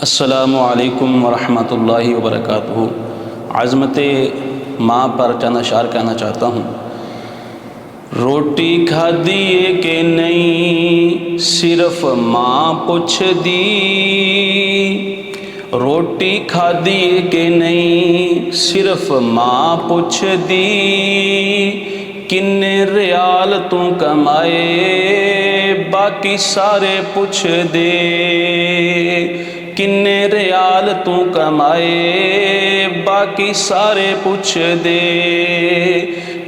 अस्सलामु अलैकुम वरहमतुल्लाहि वबरकातुहू। अज़मत माँ पर चंद अशार कहना चाहता हूँ। रोटी खाधी है कि नहीं सिर्फ माँ पुछदी, रोटी खाधी है कि नहीं सिर्फ माँ पुछदी, किन्ने रियाल तू कमाए बाकी सारे पुछ दे, किन्ने रियाल तू कमाए बाकी सारे पुछ दे।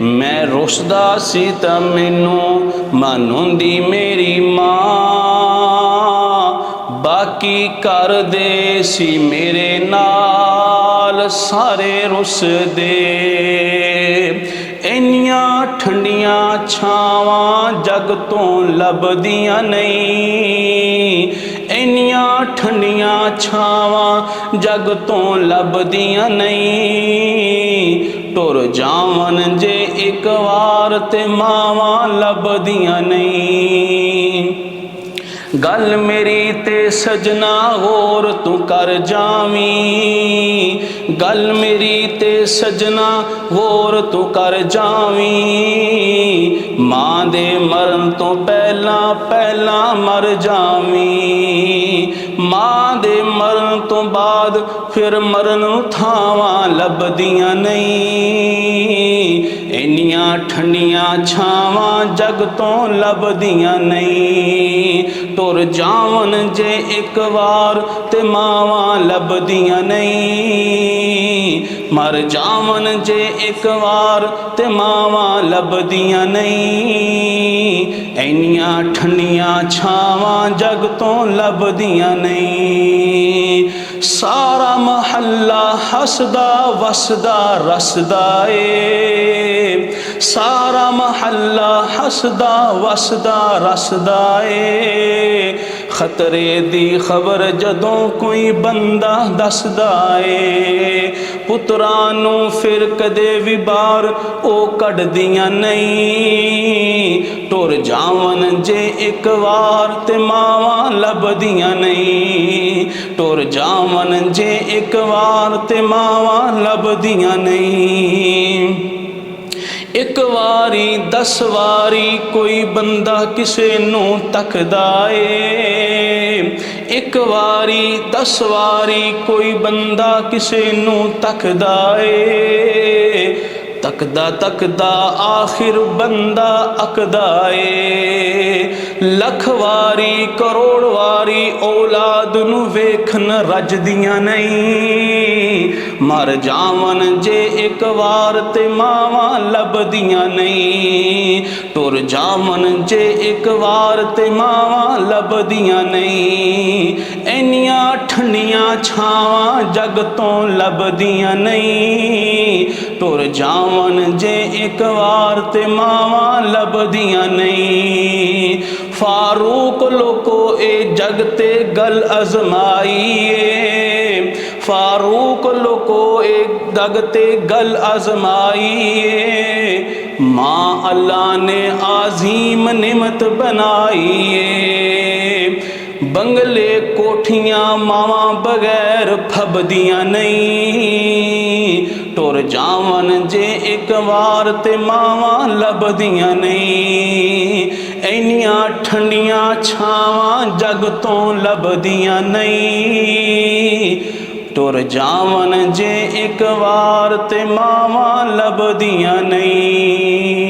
मैं रुसदा सी तां मैनू मनाउंदी मेरी माँ, बाकी कर दे सी मेरे नाल सारे रुस दे। इन्नियां ठंडियां छावां जग तो लभदियां नहीं, इन्नियां ठंडियां छावां जग तो लभदियां नहीं। टुर जावन जे एक वार ते मावां लभदियां नहीं। गल मेरी ते सजना होर तू कर जावी, गल मेरी ते सजना होर तू कर जावी। माँ दे मरण तो पहला पहला मर जावी, माँ दे मरण तो बाद फिर मरण थावां लभदियां नहीं। इन्नियां ठंडियां छावां जग तो लभदियां नहीं। टुर जावन जे एक वार ते मावां लभदियां नहीं, मर जावन जे एक वार ते मावां लभदियां नहीं। इन्नियां ठंडियां छावां जग तो लभदियां नहीं। सारा महल्ला हसदा वसदा रसदा ए, सारा महल्ला हसदा वसदा रसदा ए। खतरे दी खबर जदों कोई बंदा दसदा ए, पुत्रां नूं फिर कदे भी बाहर ओ कढदियां नहीं। टुर जावन जे एक वार ते मावां लभदियां नहीं, टुर जावन जे एक वार ते मावां लभदियां नहीं। एक वारी 10 वारी कोई बंदा किसे नूं तकदा ए, एक वारी 10 वारी कोई बंदा किसे नूं तकदा ए। तकदा तकदा आखिर बंदा अकदा ए, लख वारी करोड़ वारी औलाद नूं वेखन रजदियां नहीं। मर जावन जे एक वार ते मावां लभदियां नहीं, टुर जावन जे एक वार ते मावां लभदियां नहीं। इन्नियां ठंडियां छावां जग तो लभदियां नहीं। टुर जावन जे एक वार ते मावां लभदियां नहीं। फारूक लोको ए जग ते गल अजमाई ए, फारूक लोको ए जग ते गल अजमाई ए। माँ अल्लाह ने आज़ीम निमत बनाई ए, बंगले कोठियां मावां बगैर फबदियां नहीं। टुर जावन जे एक वार ते मावां लभदियां नहीं। इन्नियां ठंडियां छावां जग तो लभदियां नहीं। टुर जावन जे एक वार ते मावां लभदियां नहीं।